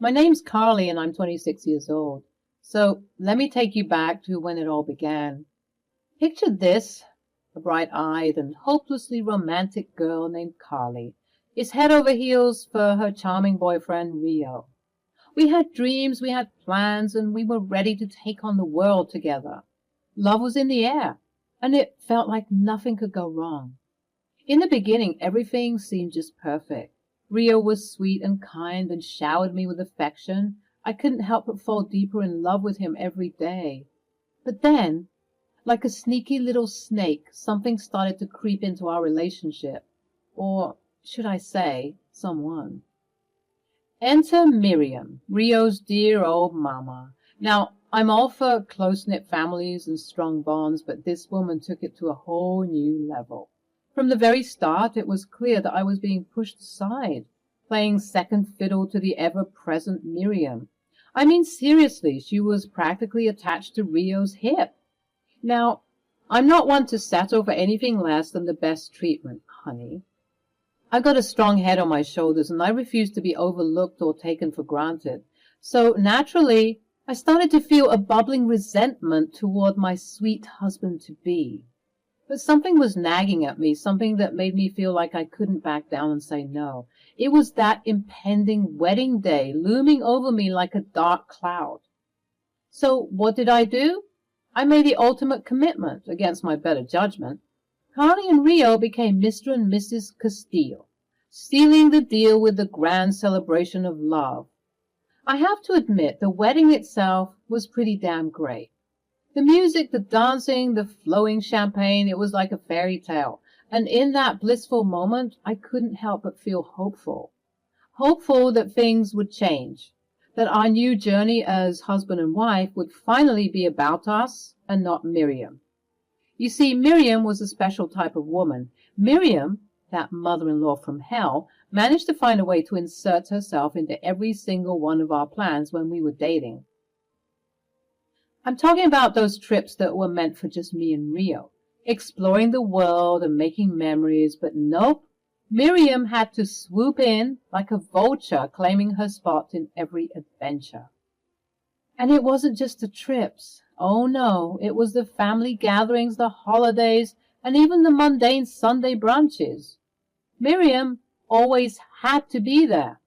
My name's Carly and I'm 26 years old. So let me take you back to when it all began. Picture this. A bright-eyed and hopelessly romantic girl named Carly is head over heels for her charming boyfriend, Rio. We had dreams, we had plans, and we were ready to take on the world together. Love was in the air, and it felt like nothing could go wrong. In the beginning, everything seemed just perfect. Rio was sweet and kind and showered me with affection. I couldn't help but fall deeper in love with him every day. But then, like a sneaky little snake, something started to creep into our relationship. Or should I say, someone. Enter Miriam, Rio's dear old mama. Now, I'm all for close-knit families and strong bonds, but this woman took it to a whole new level. From the very start, it was clear that I was being pushed aside, playing second fiddle to the ever-present Miriam. I mean, seriously, she was practically attached to Rio's hip. Now, I'm not one to settle for anything less than the best treatment, honey. I've got a strong head on my shoulders, and I refuse to be overlooked or taken for granted. So, naturally, I started to feel a bubbling resentment toward my sweet husband-to-be. But something was nagging at me, something that made me feel like I couldn't back down and say no. It was that impending wedding day looming over me like a dark cloud. So what did I do? I made the ultimate commitment, against my better judgment. Carly and Rio became Mr. and Mrs. Castile, sealing the deal with the grand celebration of love. I have to admit, the wedding itself was pretty damn great. The music, the dancing, the flowing champagne, it was like a fairy tale. And in that blissful moment, I couldn't help but feel hopeful. Hopeful that things would change, that our new journey as husband and wife would finally be about us and not Miriam. You see, Miriam was a special type of woman. Miriam, that mother-in-law from hell, managed to find a way to insert herself into every single one of our plans when we were dating. I'm talking about those trips that were meant for just me and Rio, exploring the world and making memories, but nope, Miriam had to swoop in like a vulture, claiming her spot in every adventure. And it wasn't just the trips. Oh no, it was the family gatherings, the holidays, and even the mundane Sunday brunches. Miriam always had to be there,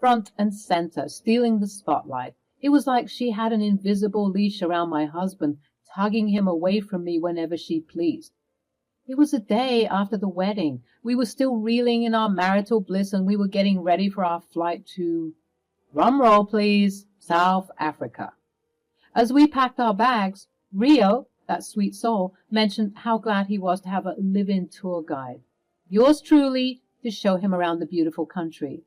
front and center, stealing the spotlight. It was like she had an invisible leash around my husband, tugging him away from me whenever she pleased. It was a day after the wedding. We were still reeling in our marital bliss, and we were getting ready for our flight to, drum roll please, South Africa. As we packed our bags, Rio, that sweet soul, mentioned how glad he was to have a live-in tour guide, yours truly, to show him around the beautiful country.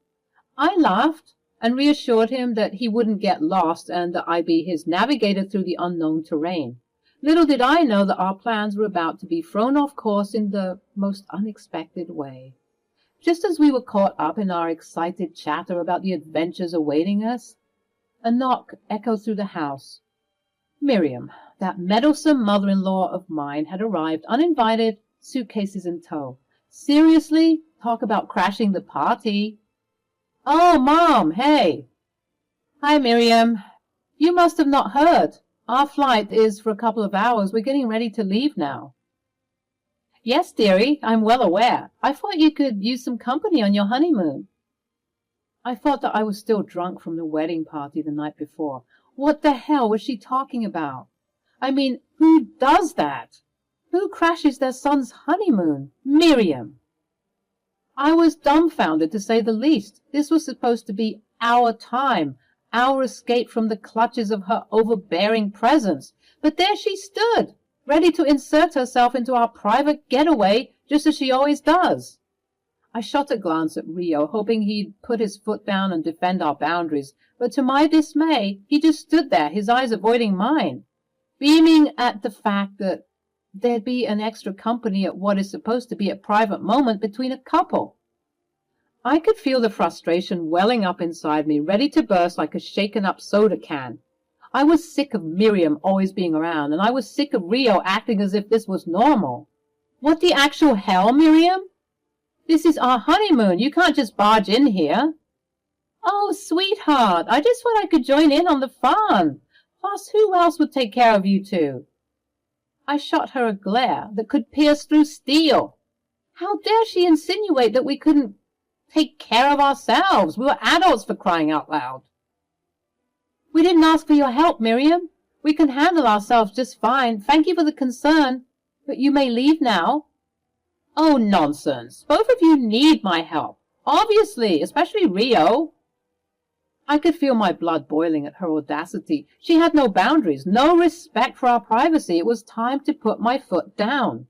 I laughed and reassured him that he wouldn't get lost and that I'd be his navigator through the unknown terrain. Little did I know that our plans were about to be thrown off course in the most unexpected way. Just as we were caught up in our excited chatter about the adventures awaiting us, a knock echoed through the house. Miriam, that meddlesome mother-in-law of mine, had arrived uninvited, suitcases in tow. Seriously? Talk about crashing the party. Oh, Mom, hey. Hi, Miriam. You must have not heard. Our flight is for a couple of hours. We're getting ready to leave now. Yes, dearie, I'm well aware. I thought you could use some company on your honeymoon. I thought that I was still drunk from the wedding party the night before. What the hell was she talking about? I mean, who does that? Who crashes their son's honeymoon? Miriam. I was dumbfounded, to say the least. This was supposed to be our time, our escape from the clutches of her overbearing presence. But there she stood, ready to insert herself into our private getaway, just as she always does. I shot a glance at Rio, hoping he'd put his foot down and defend our boundaries, but to my dismay, he just stood there, his eyes avoiding mine, beaming at the fact that there'd be an extra company at what is supposed to be a private moment between a couple. I could feel the frustration welling up inside me, ready to burst like a shaken-up soda can. I was sick of Miriam always being around, and I was sick of Rio acting as if this was normal. What the actual hell, Miriam? This is our honeymoon. You can't just barge in here. Oh, sweetheart, I just thought I could join in on the fun. Plus, who else would take care of you two? I shot her a glare that could pierce through steel. How dare she insinuate that we couldn't take care of ourselves? We were adults, for crying out loud. We didn't ask for your help, Miriam. We can handle ourselves just fine. Thank you for the concern, but you may leave now. Oh, nonsense. Both of you need my help. Obviously, especially Rio. I could feel my blood boiling at her audacity. She had no boundaries, no respect for our privacy. It was time to put my foot down.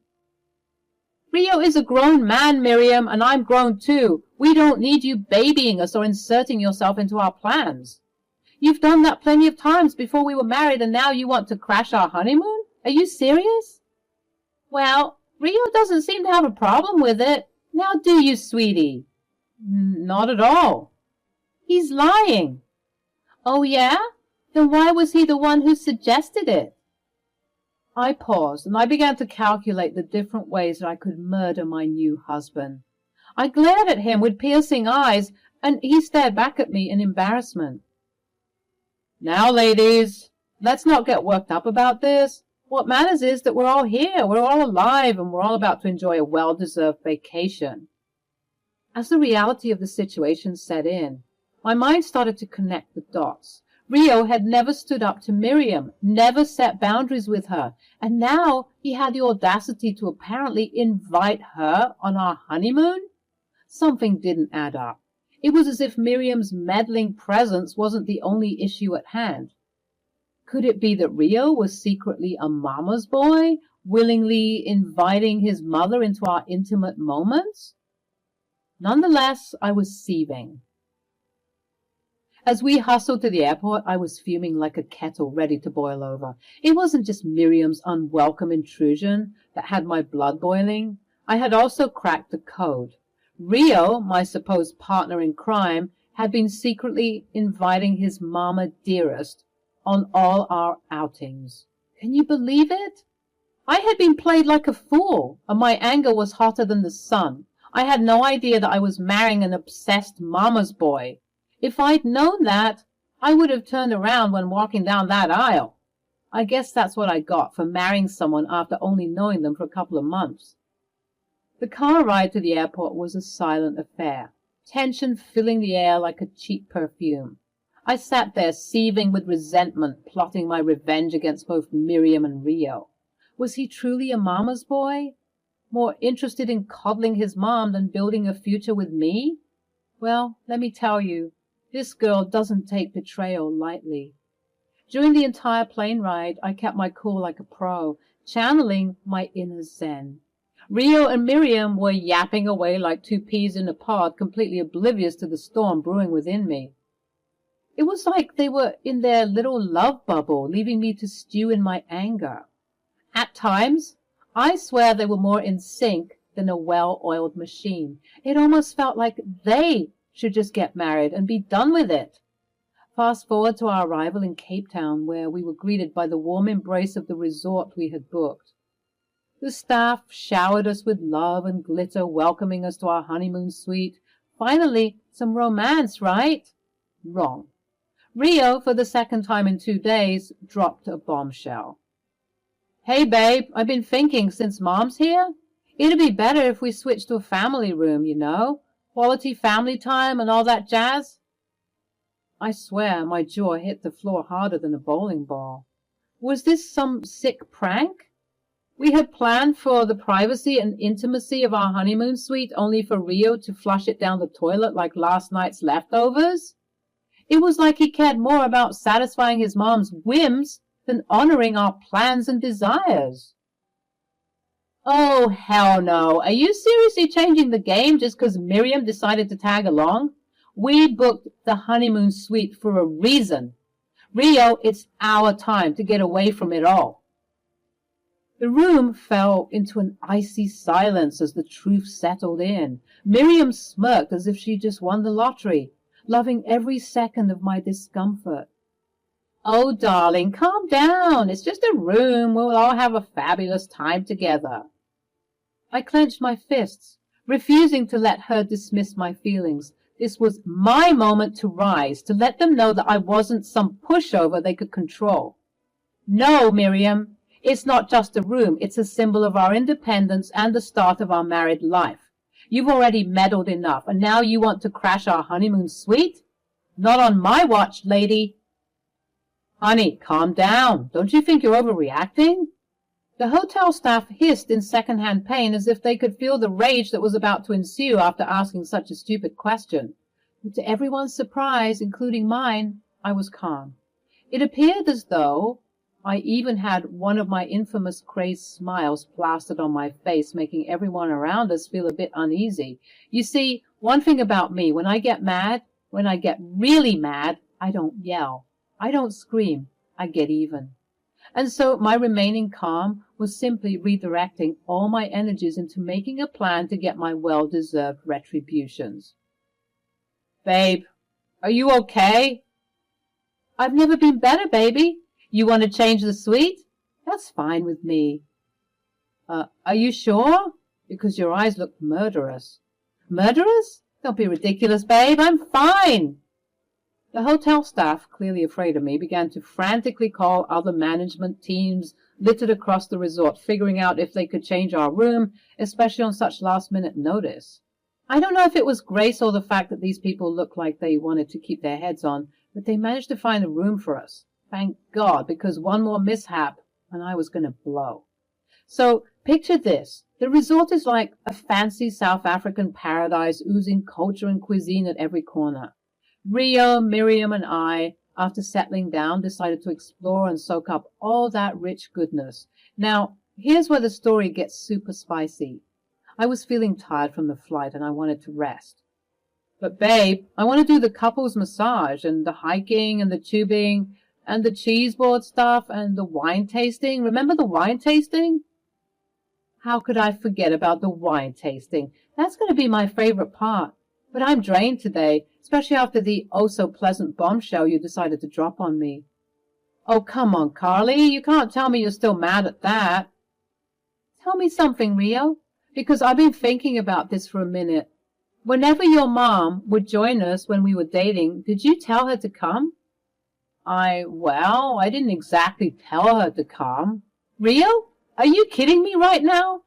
Rio is a grown man, Miriam, and I'm grown too. We don't need you babying us or inserting yourself into our plans. You've done that plenty of times before we were married, and now you want to crash our honeymoon? Are you serious? Well, Rio doesn't seem to have a problem with it. Now do you, sweetie? Not at all. He's lying. Oh, yeah? Then why was he the one who suggested it? I paused, and I began to calculate the different ways that I could murder my new husband. I glared at him with piercing eyes, and he stared back at me in embarrassment. Now, ladies, let's not get worked up about this. What matters is that we're all here, we're all alive, and we're all about to enjoy a well-deserved vacation. As the reality of the situation set in, my mind started to connect the dots. Rio had never stood up to Miriam, never set boundaries with her, and now he had the audacity to apparently invite her on our honeymoon? Something didn't add up. It was as if Miriam's meddling presence wasn't the only issue at hand. Could it be that Rio was secretly a mama's boy, willingly inviting his mother into our intimate moments? Nonetheless, I was seething. As we hustled to the airport, I was fuming like a kettle ready to boil over. It wasn't just Miriam's unwelcome intrusion that had my blood boiling. I had also cracked the code. Rio, my supposed partner in crime, had been secretly inviting his mama dearest on all our outings. Can you believe it? I had been played like a fool, and my anger was hotter than the sun. I had no idea that I was marrying an obsessed mama's boy. If I'd known that, I would have turned around when walking down that aisle. I guess that's what I got for marrying someone after only knowing them for a couple of months. The car ride to the airport was a silent affair, tension filling the air like a cheap perfume. I sat there seething with resentment, plotting my revenge against both Miriam and Rio. Was he truly a mama's boy? More interested in coddling his mom than building a future with me? Well, let me tell you, this girl doesn't take betrayal lightly. During the entire plane ride, I kept my cool like a pro, channeling my inner zen. Rio and Miriam were yapping away like two peas in a pod, completely oblivious to the storm brewing within me. It was like they were in their little love bubble, leaving me to stew in my anger. At times, I swear they were more in sync than a well-oiled machine. It almost felt like they should just get married and be done with it. Fast forward to our arrival in Cape Town, where we were greeted by the warm embrace of the resort we had booked. The staff showered us with love and glitter, welcoming us to our honeymoon suite. Finally, some romance, right? Wrong. Rio, for the second time in 2 days, dropped a bombshell. Hey, babe, I've been thinking, since Mom's here, it'd be better if we switched to a family room, you know? Quality family time and all that jazz. I swear my jaw hit the floor harder than a bowling ball. Was this some sick prank? We had planned for the privacy and intimacy of our honeymoon suite only for Rio to flush it down the toilet like last night's leftovers. It was like he cared more about satisfying his mom's whims than honoring our plans and desires. Oh, hell no. Are you seriously changing the game just because Miriam decided to tag along? We booked the honeymoon suite for a reason. Rio, it's our time to get away from it all. The room fell into an icy silence as the truth settled in. Miriam smirked as if she just won the lottery, loving every second of my discomfort. Oh, darling, calm down. It's just a room. We'll all have a fabulous time together. I clenched my fists, refusing to let her dismiss my feelings. This was my moment to rise, to let them know that I wasn't some pushover they could control. No, Miriam, it's not just a room. It's a symbol of our independence and the start of our married life. You've already meddled enough, and now you want to crash our honeymoon suite? Not on my watch, lady. Honey, calm down. Don't you think you're overreacting? The hotel staff hissed in second-hand pain as if they could feel the rage that was about to ensue after asking such a stupid question. But to everyone's surprise, including mine, I was calm. It appeared as though I even had one of my infamous crazed smiles plastered on my face, making everyone around us feel a bit uneasy. You see, one thing about me, when I get mad, when I get really mad, I don't yell. I don't scream. I get even. And so my remaining calm was simply redirecting all my energies into making a plan to get my well-deserved retributions. Babe, are you okay? I've never been better, baby. You want to change the suite? That's fine with me. Are you sure? Because your eyes look murderous. Murderous? Don't be ridiculous, babe. I'm fine. The hotel staff, clearly afraid of me, began to frantically call other management teams littered across the resort, figuring out if they could change our room, especially on such last-minute notice. I don't know if it was grace or the fact that these people looked like they wanted to keep their heads on, but they managed to find a room for us. Thank God, because one more mishap and I was going to blow. So picture this. The resort is like a fancy South African paradise oozing culture and cuisine at every corner. Rio, Miriam, and I, after settling down, decided to explore and soak up all that rich goodness. Now, here's where the story gets super spicy. I was feeling tired from the flight and I wanted to rest. But babe, I want to do the couples massage and the hiking and the tubing and the cheese board stuff and the wine tasting. Remember the wine tasting? How could I forget about the wine tasting? That's going to be my favorite part. But I'm drained today, especially after the oh-so-pleasant bombshell you decided to drop on me. Oh, come on, Carly. You can't tell me you're still mad at that. Tell me something, Rio, because I've been thinking about this for a minute. Whenever your mom would join us when we were dating, did you tell her to come? I didn't exactly tell her to come. Rio, are you kidding me right now?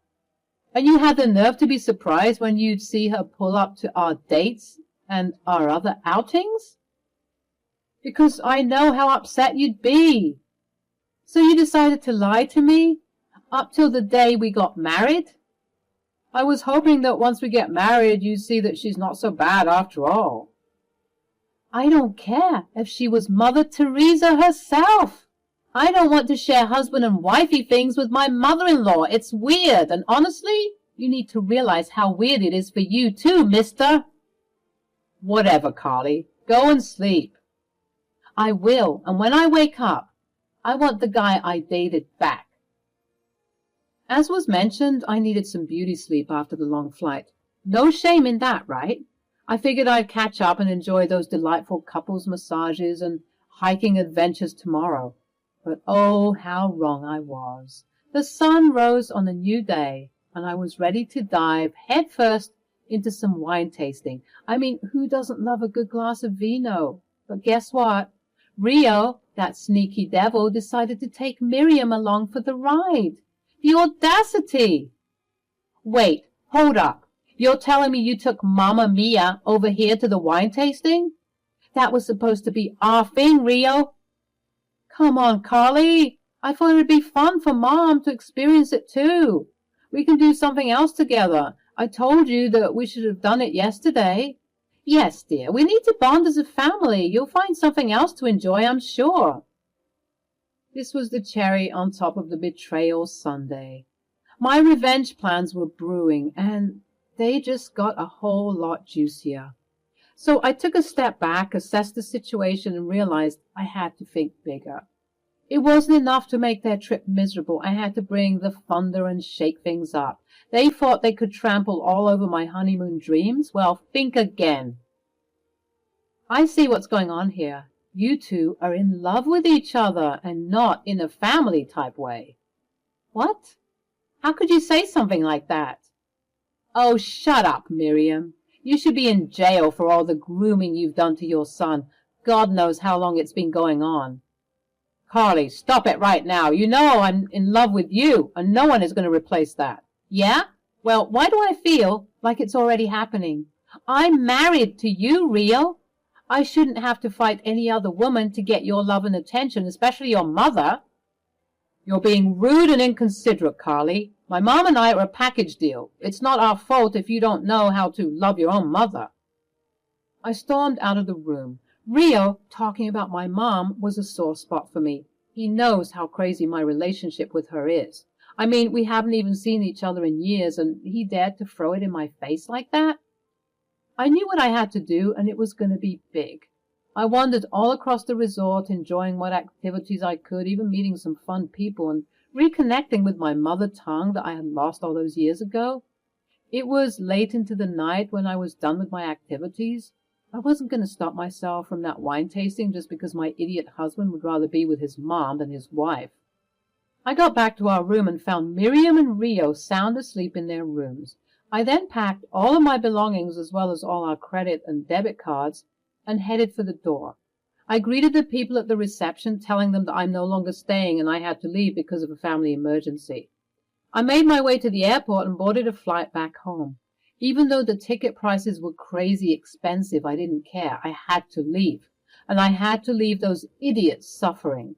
And you had the nerve to be surprised when you'd see her pull up to our dates and our other outings? Because I know how upset you'd be. So you decided to lie to me up till the day we got married? I was hoping that once we get married, you'd see that she's not so bad after all. I don't care if she was Mother Teresa herself. I don't want to share husband and wifey things with my mother-in-law. It's weird, and honestly, you need to realize how weird it is for you too, mister. Whatever, Carly. Go and sleep. I will, and when I wake up, I want the guy I dated back. As was mentioned, I needed some beauty sleep after the long flight. No shame in that, right? I figured I'd catch up and enjoy those delightful couples massages and hiking adventures tomorrow. But oh, how wrong I was. The sun rose on a new day, and I was ready to dive headfirst into some wine tasting. I mean, who doesn't love a good glass of vino? But guess what? Rio, that sneaky devil, decided to take Miriam along for the ride. The audacity! Wait, hold up. You're telling me you took Mamma Mia over here to the wine tasting? That was supposed to be our thing, Rio. Come on, Carly. I thought it would be fun for Mom to experience it too. We can do something else together. I told you that we should have done it yesterday. Yes, dear, we need to bond as a family. You'll find something else to enjoy, I'm sure. This was the cherry on top of the betrayal sundae. My revenge plans were brewing, and they just got a whole lot juicier. So I took a step back, assessed the situation, and realized I had to think bigger. It wasn't enough to make their trip miserable. I had to bring the thunder and shake things up. They thought they could trample all over my honeymoon dreams? Well, think again. I see what's going on here. You two are in love with each other, and not in a family-type way. What? How could you say something like that? Oh, shut up, Miriam. You should be in jail for all the grooming you've done to your son. God knows how long it's been going on. Carly, stop it right now. You know I'm in love with you, and no one is going to replace that. Yeah? Well, why do I feel like it's already happening? I'm married to you, Rio. I shouldn't have to fight any other woman to get your love and attention, especially your mother. You're being rude and inconsiderate, Carly. My mom and I are a package deal. It's not our fault if you don't know how to love your own mother. I stormed out of the room. Rio talking about my mom was a sore spot for me. He knows how crazy my relationship with her is. I mean, we haven't even seen each other in years, and he dared to throw it in my face like that? I knew what I had to do, and it was going to be big. I wandered all across the resort, enjoying what activities I could, even meeting some fun people, and reconnecting with my mother tongue that I had lost all those years ago. It was late into the night when I was done with my activities. I wasn't going to stop myself from that wine tasting just because my idiot husband would rather be with his mom than his wife. I got back to our room and found Miriam and Rio sound asleep in their rooms. I then packed all of my belongings as well as all our credit and debit cards and headed for the door. I greeted the people at the reception, telling them that I'm no longer staying and I had to leave because of a family emergency. I made my way to the airport and boarded a flight back home. Even though the ticket prices were crazy expensive, I didn't care. I had to leave. And I had to leave those idiots suffering.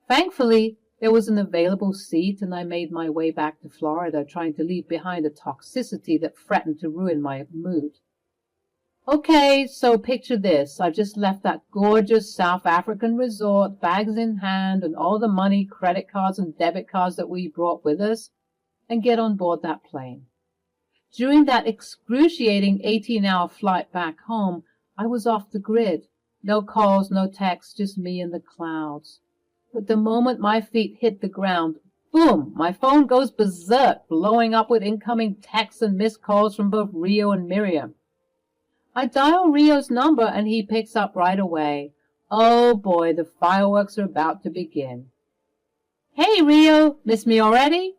Thankfully, there was an available seat, and I made my way back to Florida, trying to leave behind the toxicity that threatened to ruin my mood. Okay, so picture this. I've just left that gorgeous South African resort, bags in hand, and all the money, credit cards, and debit cards that we brought with us, and get on board that plane. During that excruciating 18-hour flight back home, I was off the grid. No calls, no texts, just me and the clouds. But the moment my feet hit the ground, boom, my phone goes berserk, blowing up with incoming texts and missed calls from both Rio and Miriam. I dial Rio's number and he picks up right away. Oh boy, the fireworks are about to begin. Hey Rio, miss me already?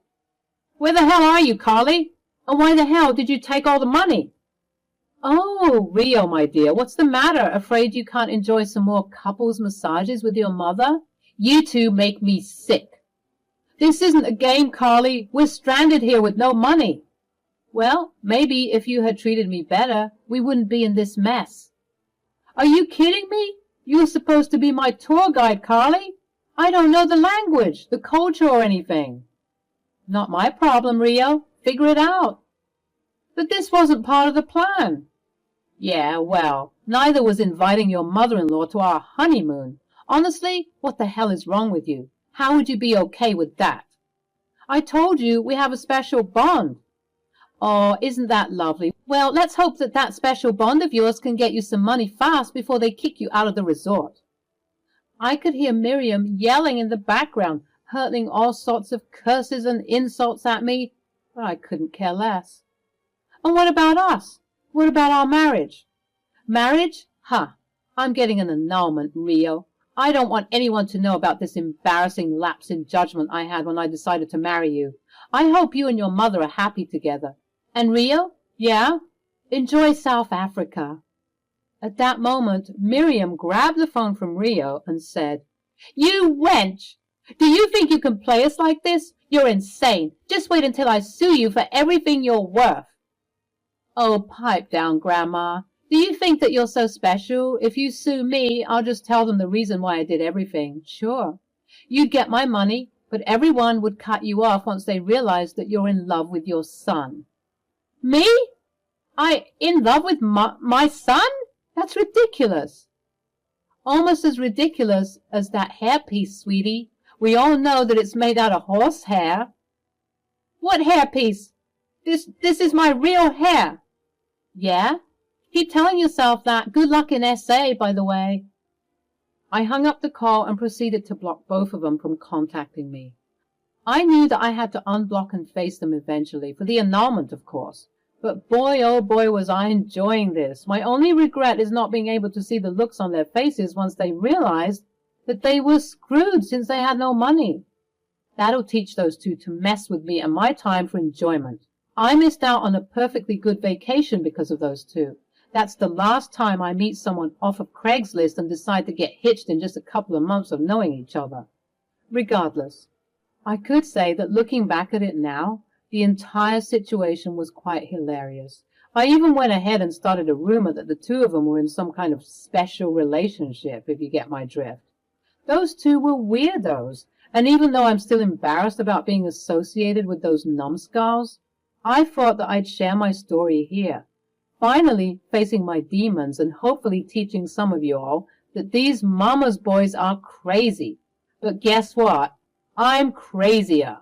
Where the hell are you, Carly? And why the hell did you take all the money? Oh, Rio, my dear, what's the matter? Afraid you can't enjoy some more couples massages with your mother? You two make me sick. This isn't a game, Carly. We're stranded here with no money. Well, maybe if you had treated me better, we wouldn't be in this mess. Are you kidding me? You were supposed to be my tour guide, Carly. I don't know the language, the culture, or anything. Not my problem, Rio. Figure it out. But this wasn't part of the plan. Yeah, well, neither was inviting your mother-in-law to our honeymoon. Honestly, what the hell is wrong with you? How would you be okay with that? I told you we have a special bond. Oh, isn't that lovely? Well, let's hope that that special bond of yours can get you some money fast before they kick you out of the resort. I could hear Miriam yelling in the background, hurling all sorts of curses and insults at me, but I couldn't care less. And what about us? What about our marriage? Marriage? Huh. I'm getting an annulment, Rio. I don't want anyone to know about this embarrassing lapse in judgment I had when I decided to marry you. I hope you and your mother are happy together. And Rio? Yeah? Enjoy South Africa. At that moment, Miriam grabbed the phone from Rio and said, You wench! Do you think you can play us like this? You're insane. Just wait until I sue you for everything you're worth. Oh, pipe down, Grandma. Do you think that you're so special? If you sue me, I'll just tell them the reason why I did everything. Sure. You'd get my money, but everyone would cut you off once they realized that you're in love with your son. Me? In love with my son? That's ridiculous. Almost as ridiculous as that hairpiece, sweetie. We all know that it's made out of horse hair. What hairpiece? This is my real hair. Yeah? Keep telling yourself that. Good luck in SA, by the way. I hung up the call and proceeded to block both of them from contacting me. I knew that I had to unblock and face them eventually, for the annulment, of course. But boy, oh boy, was I enjoying this. My only regret is not being able to see the looks on their faces once they realized that they were screwed since they had no money. That'll teach those two to mess with me and my time for enjoyment. I missed out on a perfectly good vacation because of those two. That's the last time I meet someone off of Craigslist and decide to get hitched in just a couple of months of knowing each other. Regardless, I could say that looking back at it now, the entire situation was quite hilarious. I even went ahead and started a rumor that the two of them were in some kind of special relationship, if you get my drift. Those two were weirdos, and even though I'm still embarrassed about being associated with those numbskulls, I thought that I'd share my story here, finally facing my demons and hopefully teaching some of you all that these mama's boys are crazy. But guess what? I'm crazier.